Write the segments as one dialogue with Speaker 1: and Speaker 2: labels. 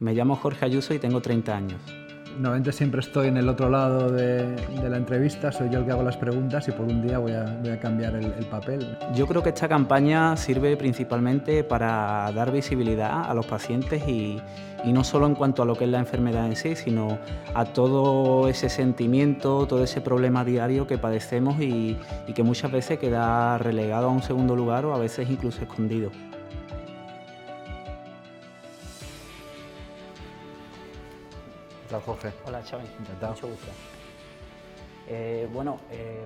Speaker 1: Me llamo Jorge Ayuso y tengo 30 años.
Speaker 2: Normalmente siempre estoy en el otro lado de la entrevista, soy yo el que hago las preguntas y por un día voy a cambiar el papel.
Speaker 1: Yo creo que esta campaña sirve principalmente para dar visibilidad a los pacientes y no solo en cuanto a lo que es la enfermedad en sí, sino a todo ese sentimiento, todo ese problema diario que padecemos y que muchas veces queda relegado a un segundo lugar o a veces incluso escondido.
Speaker 2: Hola Jorge.
Speaker 1: Hola Xavi,
Speaker 2: Encantado.
Speaker 1: mucho gusto.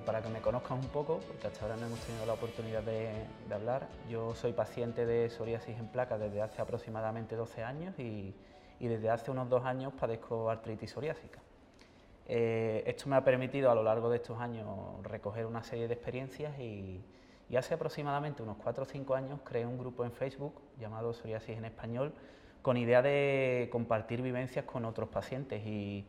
Speaker 1: Para que me conozcan un poco, porque hasta ahora no hemos tenido la oportunidad de hablar, yo soy paciente de psoriasis en placa desde hace aproximadamente 12 años y desde hace unos 2 años padezco artritis psoriásica. Esto me ha permitido a lo largo de estos años recoger una serie de experiencias y hace aproximadamente unos 4 o 5 años creé un grupo en Facebook llamado Psoriasis en Español, con idea de compartir vivencias con otros pacientes y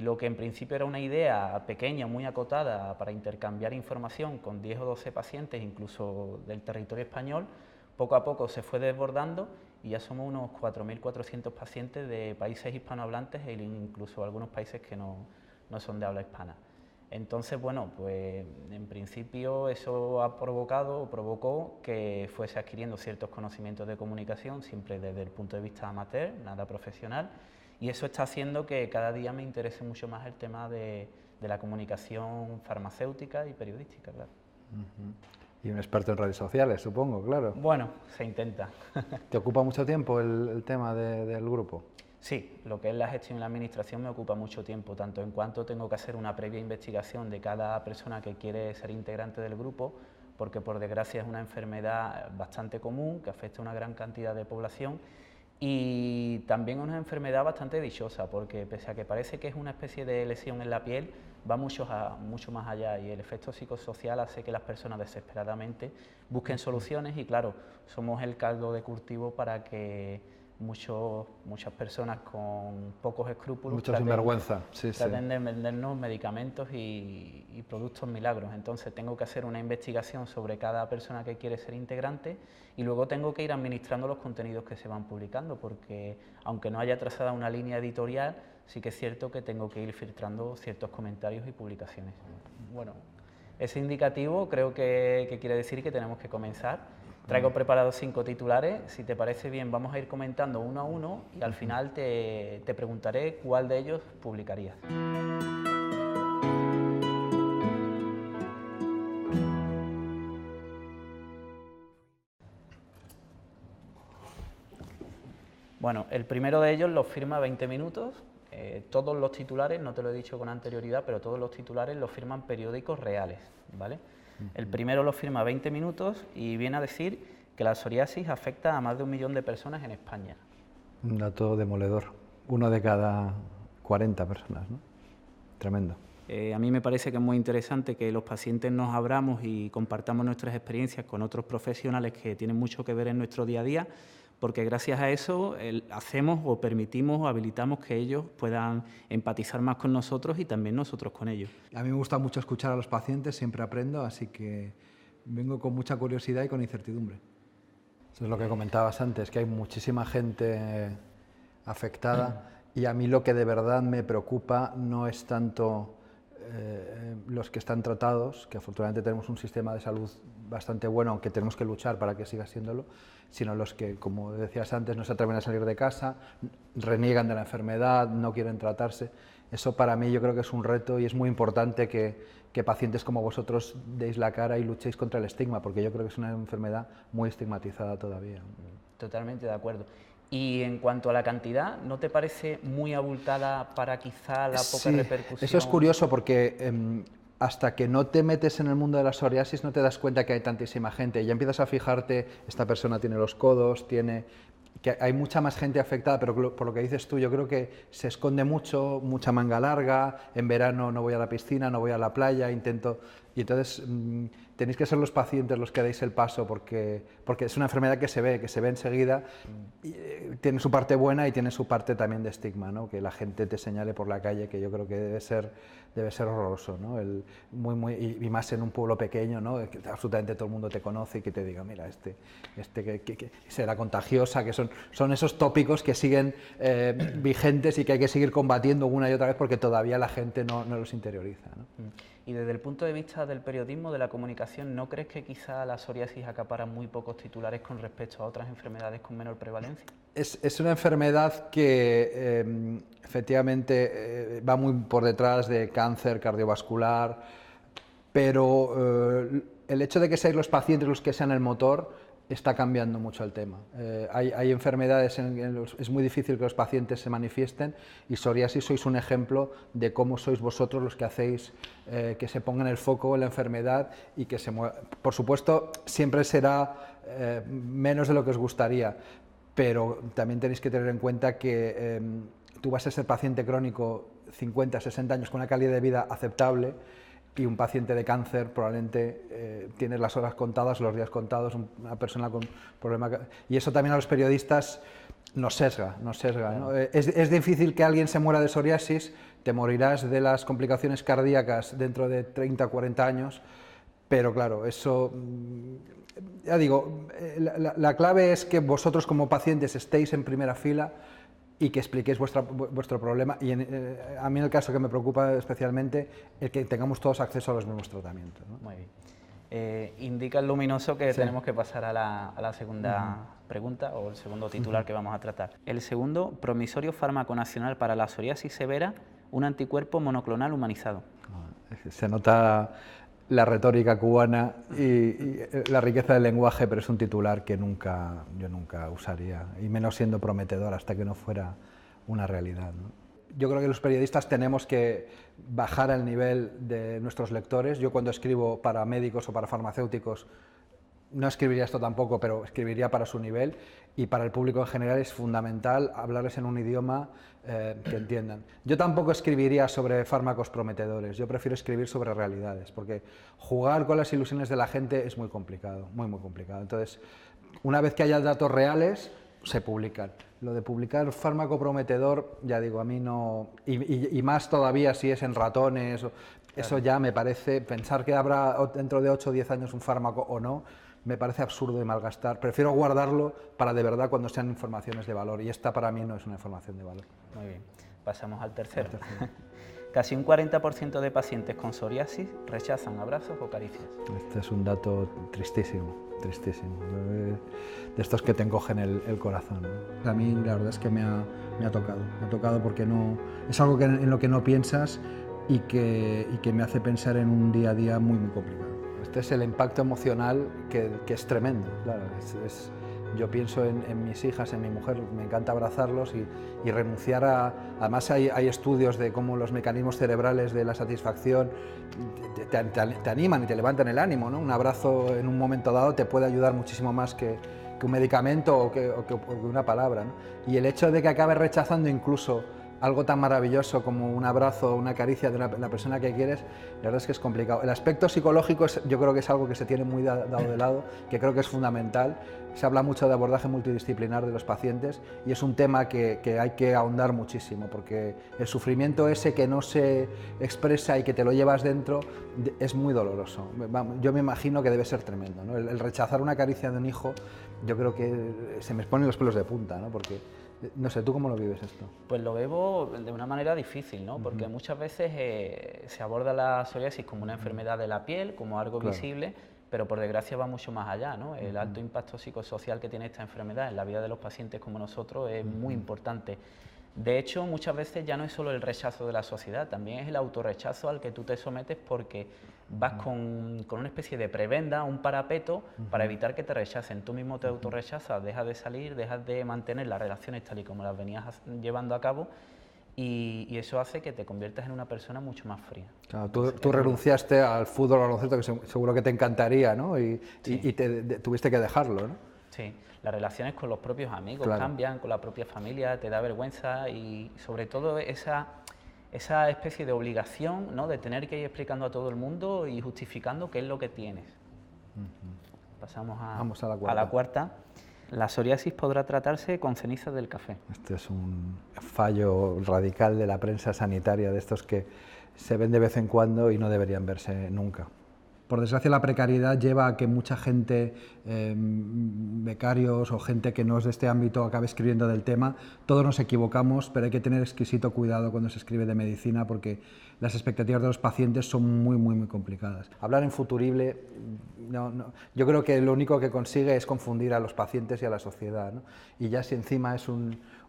Speaker 1: lo que en principio era una idea pequeña, muy acotada, para intercambiar información con 10 o 12 pacientes, incluso del territorio español, poco a poco se fue desbordando y ya somos unos 4.400 pacientes de países hispanohablantes e incluso algunos países que no son de habla hispana. Entonces, bueno, pues en principio eso ha provocó que fuese adquiriendo ciertos conocimientos de comunicación, siempre desde el punto de vista amateur, nada profesional, y eso está haciendo que cada día me interese mucho más el tema de la comunicación farmacéutica y periodística, claro.
Speaker 2: Y un experto en redes sociales, supongo, claro.
Speaker 1: Bueno, se intenta.
Speaker 2: ¿Te ocupa mucho tiempo el tema del grupo?
Speaker 1: Sí, lo que es la gestión y la administración me ocupa mucho tiempo, tanto en cuanto tengo que hacer una previa investigación de cada persona que quiere ser integrante del grupo, porque por desgracia es una enfermedad bastante común que afecta a una gran cantidad de población y también es una enfermedad bastante dichosa, porque pese a que parece que es una especie de lesión en la piel, va mucho más allá y el efecto psicosocial hace que las personas desesperadamente busquen soluciones y claro, somos el caldo de cultivo para que muchas personas con pocos escrúpulos traten de vendernos medicamentos y productos milagros. Entonces tengo que hacer una investigación sobre cada persona que quiere ser integrante y luego tengo que ir administrando los contenidos que se van publicando, porque aunque no haya trazada una línea editorial, sí que es cierto que tengo que ir filtrando ciertos comentarios y publicaciones. Bueno, ese indicativo creo que quiere decir que tenemos que comenzar. Traigo preparados 5 titulares, si te parece bien vamos a ir comentando uno a uno y al final te preguntaré cuál de ellos publicarías. Bueno, el primero de ellos lo firma 20 minutos, todos los titulares, no te lo he dicho con anterioridad, pero todos los titulares los firman periódicos reales, ¿vale? El primero lo firma 20 minutos y viene a decir que la psoriasis afecta a más de 1 millón de personas en España.
Speaker 2: Un dato demoledor, 1 de cada 40 personas, ¿no? Tremendo.
Speaker 1: A mí me parece que es muy interesante que los pacientes nos abramos y compartamos nuestras experiencias con otros profesionales que tienen mucho que ver en nuestro día a día, porque gracias a eso hacemos o permitimos o habilitamos que ellos puedan empatizar más con nosotros y también nosotros con ellos.
Speaker 2: A mí me gusta mucho escuchar a los pacientes, siempre aprendo, así que vengo con mucha curiosidad y con incertidumbre. Eso es lo que comentabas antes, que hay muchísima gente afectada y a mí lo que de verdad me preocupa no es tanto los que están tratados, que afortunadamente tenemos un sistema de salud bastante bueno, aunque tenemos que luchar para que siga siéndolo, sino los que, como decías antes, no se atreven a salir de casa, reniegan de la enfermedad, no quieren tratarse. Eso para mí yo creo que es un reto y es muy importante que pacientes como vosotros deis la cara y luchéis contra el estigma, porque yo creo que es una enfermedad muy estigmatizada todavía.
Speaker 1: Totalmente de acuerdo. Y en cuanto a la cantidad, ¿no te parece muy abultada para quizá la poca repercusión?
Speaker 2: Eso es curioso porque hasta que no te metes en el mundo de la psoriasis no te das cuenta que hay tantísima gente. Y ya empiezas a fijarte, esta persona tiene los codos, que hay mucha más gente afectada, pero por lo que dices tú, yo creo que se esconde mucho, mucha manga larga, en verano no voy a la piscina, no voy a la playa, intento Y entonces tenéis que ser los pacientes los que deis el paso porque es una enfermedad que se ve enseguida, y, tiene su parte buena y tiene su parte también de estigma, ¿no? Que la gente te señale por la calle, que yo creo que debe ser horroroso, ¿no? Y más en un pueblo pequeño, ¿no? Que absolutamente todo el mundo te conoce y que te diga, mira, que será contagiosa, que son esos tópicos que siguen vigentes y que hay que seguir combatiendo una y otra vez porque todavía la gente no los interioriza, ¿no?
Speaker 1: Y desde el punto de vista del periodismo, de la comunicación, ¿no crees que quizá la psoriasis acapara muy pocos titulares con respecto a otras enfermedades con menor prevalencia?
Speaker 2: Es una enfermedad que efectivamente va muy por detrás de cáncer cardiovascular, pero el hecho de que seáis los pacientes los que sean el motor está cambiando mucho el tema. Hay enfermedades en que es muy difícil que los pacientes se manifiesten y psoriasis sois un ejemplo de cómo sois vosotros los que hacéis que se ponga en el foco la enfermedad y que se mueva. Por supuesto, siempre será menos de lo que os gustaría, pero también tenéis que tener en cuenta que tú vas a ser paciente crónico 50, 60 años con una calidad de vida aceptable, y un paciente de cáncer probablemente tiene las horas contadas, los días contados, una persona con problemas... Y eso también a los periodistas nos sesga, ¿no? Es difícil que alguien se muera de psoriasis, te morirás de las complicaciones cardíacas dentro de 30 o 40 años, pero claro, eso... Ya digo, la clave es que vosotros como pacientes estéis en primera fila y que expliquéis vuestro problema, y a mí en el caso que me preocupa especialmente es que tengamos todos acceso a los mismos tratamientos, ¿no?
Speaker 1: Muy bien. Indica el luminoso que tenemos que pasar a la segunda pregunta o el segundo titular que vamos a tratar. El segundo, promisorio fármaco nacional para la psoriasis severa, un anticuerpo monoclonal humanizado.
Speaker 2: Se nota la retórica cubana y la riqueza del lenguaje, pero es un titular que yo nunca usaría, y menos siendo prometedor hasta que no fuera una realidad, ¿no? Yo creo que los periodistas tenemos que bajar al nivel de nuestros lectores. Yo cuando escribo para médicos o para farmacéuticos no escribiría esto tampoco, pero escribiría para su nivel, y para el público en general es fundamental hablarles en un idioma que entiendan. Yo tampoco escribiría sobre fármacos prometedores, yo prefiero escribir sobre realidades, porque jugar con las ilusiones de la gente es muy complicado, muy complicado. Entonces, una vez que haya datos reales, se publican. Lo de publicar fármaco prometedor, ya digo, a mí no... Y más todavía si es en ratones, eso ya me parece, pensar que habrá dentro de 8 o 10 años un fármaco o no, me parece absurdo y malgastar. Prefiero guardarlo para de verdad cuando sean informaciones de valor, y esta para mí no es una información de valor.
Speaker 1: Muy bien, pasamos al tercero. Casi un 40% de pacientes con psoriasis rechazan abrazos o caricias.
Speaker 2: Este es un dato tristísimo, tristísimo. De estos que te encogen el corazón, ¿no? A mí la verdad es que me ha tocado porque no, es algo en lo que no piensas y que me hace pensar en un día a día muy complicado. Este es el impacto emocional que es tremendo, claro. Yo pienso en mis hijas, en mi mujer, me encanta abrazarlos y renunciar a... Además hay estudios de cómo los mecanismos cerebrales de la satisfacción te animan y te levantan el ánimo, ¿no? Un abrazo en un momento dado te puede ayudar muchísimo más que un medicamento o que una palabra, ¿no? Y el hecho de que acabes rechazando incluso algo tan maravilloso como un abrazo o una caricia de la persona que quieres, la verdad es que es complicado. El aspecto psicológico yo creo que es algo que se tiene muy dado de lado, que creo que es fundamental. Se habla mucho de abordaje multidisciplinar de los pacientes y es un tema que hay que ahondar muchísimo, porque el sufrimiento ese que no se expresa y que te lo llevas dentro es muy doloroso. Yo me imagino que debe ser tremendo, ¿no? El rechazar una caricia de un hijo, yo creo que se me ponen los pelos de punta, ¿no? Porque no sé, ¿tú cómo lo vives esto?
Speaker 1: Pues lo vivo de una manera difícil, ¿no? Porque muchas veces se aborda la psoriasis como una enfermedad de la piel, como algo visible, pero por desgracia va mucho más allá, ¿no? El alto impacto psicosocial que tiene esta enfermedad en la vida de los pacientes como nosotros es muy importante. De hecho, muchas veces ya no es solo el rechazo de la sociedad, también es el autorrechazo al que tú te sometes porque vas con una especie de prebenda, un parapeto, para evitar que te rechacen. Tú mismo te autorrechazas, dejas de salir, dejas de mantener las relaciones tal y como las venías llevando a cabo, y eso hace que te conviertas en una persona mucho más fría.
Speaker 2: Claro, tú renunciaste al fútbol, al baloncesto, que seguro que te encantaría, ¿no? Y tuviste que dejarlo, ¿no?
Speaker 1: Sí, las relaciones con los propios amigos cambian, con la propia familia, te da vergüenza y sobre todo esa esa especie de obligación, ¿no?, de tener que ir explicando a todo el mundo y justificando qué es lo que tienes. Pasamos
Speaker 2: Vamos a la cuarta.
Speaker 1: a la cuarta. La psoriasis podrá tratarse con cenizas del café.
Speaker 2: Este es un fallo radical de la prensa sanitaria, de estos que se ven de vez en cuando y no deberían verse nunca. Por desgracia, la precariedad lleva a que mucha gente, becarios o gente que no es de este ámbito, acabe escribiendo del tema. Todos nos equivocamos, pero hay que tener exquisito cuidado cuando se escribe de medicina, porque las expectativas de los pacientes son muy complicadas. Hablar en futurible, yo creo que lo único que consigue es confundir a los pacientes y a la sociedad, ¿no? Y ya si encima es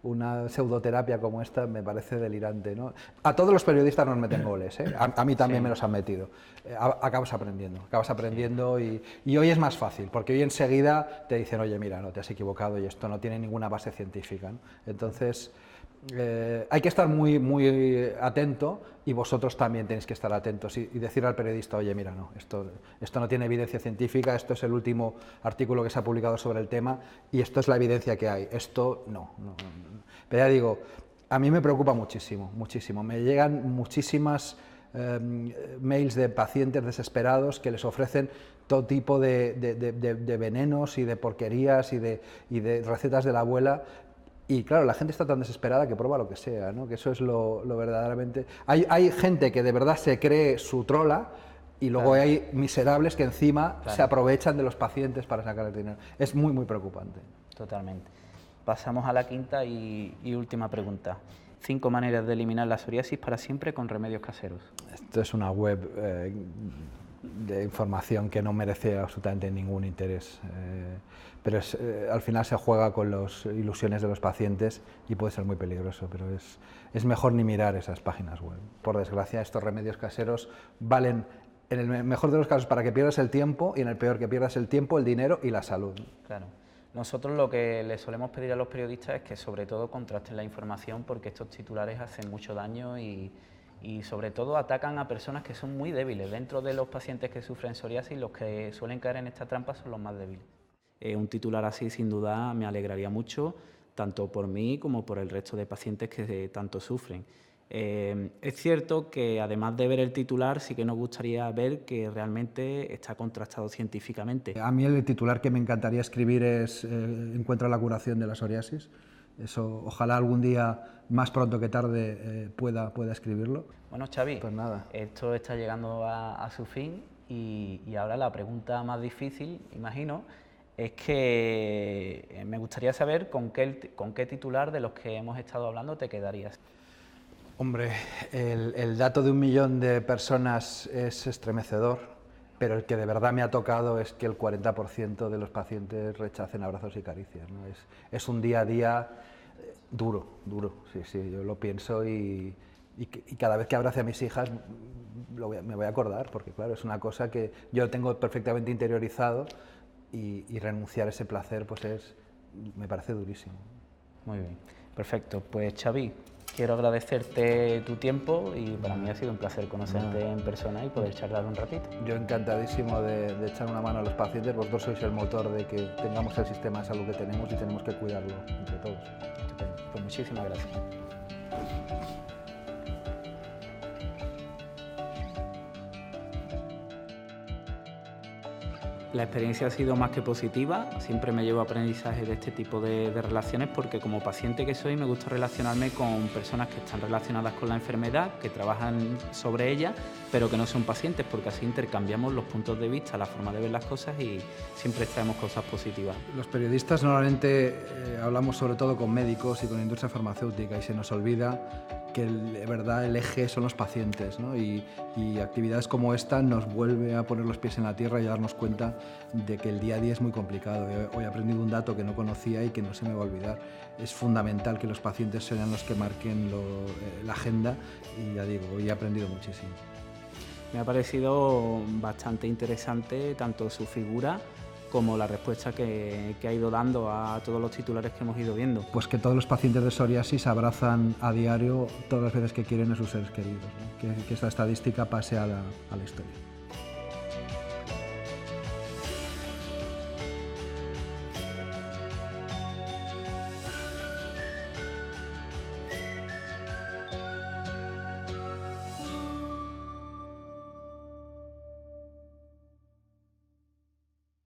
Speaker 2: una pseudoterapia como esta, me parece delirante, ¿no? A todos los periodistas nos meten goles, ¿eh? A mí también me los han metido. Acabas aprendiendo y hoy es más fácil, porque hoy enseguida te dicen, oye, mira, no, te has equivocado y esto no tiene ninguna base científica, ¿no? Entonces, hay que estar muy atento, y vosotros también tenéis que estar atentos y decir al periodista, oye, mira, no, esto no tiene evidencia científica, esto es el último artículo que se ha publicado sobre el tema y esto es la evidencia que hay, esto no. Pero ya digo, a mí me preocupa muchísimo, me llegan muchísimas mails de pacientes desesperados que les ofrecen todo tipo de venenos y de porquerías y de recetas de la abuela. Y claro, la gente está tan desesperada que prueba lo que sea, ¿no? Que eso es lo verdaderamente... Hay gente que de verdad se cree su trola y luego hay miserables que encima se aprovechan de los pacientes para sacar el dinero. Es muy preocupante.
Speaker 1: Totalmente. Pasamos a la quinta y última pregunta. 5 maneras de eliminar la psoriasis para siempre con remedios caseros.
Speaker 2: Esto es una web de información que no merece absolutamente ningún interés. Pero al final se juega con las ilusiones de los pacientes y puede ser muy peligroso, pero es mejor ni mirar esas páginas web. Por desgracia, estos remedios caseros valen, en el mejor de los casos, para que pierdas el tiempo y en el peor, que pierdas el tiempo, el dinero y la salud.
Speaker 1: Claro. Nosotros lo que les solemos pedir a los periodistas es que sobre todo contrasten la información, porque estos titulares hacen mucho daño y sobre todo atacan a personas que son muy débiles. Dentro de los pacientes que sufren psoriasis, los que suelen caer en esta trampa son los más débiles. Un titular así sin duda me alegraría mucho, tanto por mí como por el resto de pacientes que tanto sufren. Es cierto que además de ver el titular, sí que nos gustaría ver que realmente está contrastado científicamente.
Speaker 2: A mí el titular que me encantaría escribir es encuentra la curación de la psoriasis. Eso, ojalá algún día, más pronto que tarde, pueda escribirlo.
Speaker 1: Bueno, Xavi,
Speaker 2: pues nada.
Speaker 1: Esto está llegando a su fin y ahora la pregunta más difícil, imagino, es que me gustaría saber con qué titular de los que hemos estado hablando te quedarías.
Speaker 2: Hombre, el dato de 1 millón de personas es estremecedor, pero el que de verdad me ha tocado es que el 40% de los pacientes rechacen abrazos y caricias, ¿no? Es un día a día duro, sí, yo lo pienso y cada vez que abrace a mis hijas me voy a acordar, porque claro, es una cosa que yo tengo perfectamente interiorizado y renunciar a ese placer pues me parece durísimo.
Speaker 1: Muy bien, perfecto. Pues Xavi, quiero agradecerte tu tiempo y para mí ha sido un placer conocerte en persona y poder charlar un ratito.
Speaker 2: Yo encantadísimo de echar una mano a los pacientes. Vosotros sois el motor de que tengamos el sistema de salud que tenemos y tenemos que cuidarlo entre todos.
Speaker 1: Estupendo. Pues muchísimas gracias. La experiencia ha sido más que positiva, siempre me llevo aprendizaje de este tipo de relaciones porque como paciente que soy me gusta relacionarme con personas que están relacionadas con la enfermedad, que trabajan sobre ella, pero que no son pacientes, porque así intercambiamos los puntos de vista, la forma de ver las cosas y siempre traemos cosas positivas.
Speaker 2: Los periodistas normalmente hablamos sobre todo con médicos y con la industria farmacéutica y se nos olvida que de verdad el eje son los pacientes, ¿no? Y actividades como esta nos vuelve a poner los pies en la tierra y a darnos cuenta de que el día a día es muy complicado. Hoy he aprendido un dato que no conocía y que no se me va a olvidar. Es fundamental que los pacientes sean los que marquen la agenda y ya digo, hoy he aprendido muchísimo.
Speaker 1: Me ha parecido bastante interesante tanto su figura como la respuesta que ha ido dando a todos los titulares que hemos ido viendo.
Speaker 2: Pues que todos los pacientes de psoriasis abrazan a diario todas las veces que quieren a sus seres queridos, ¿no? Que esta estadística pase a la historia.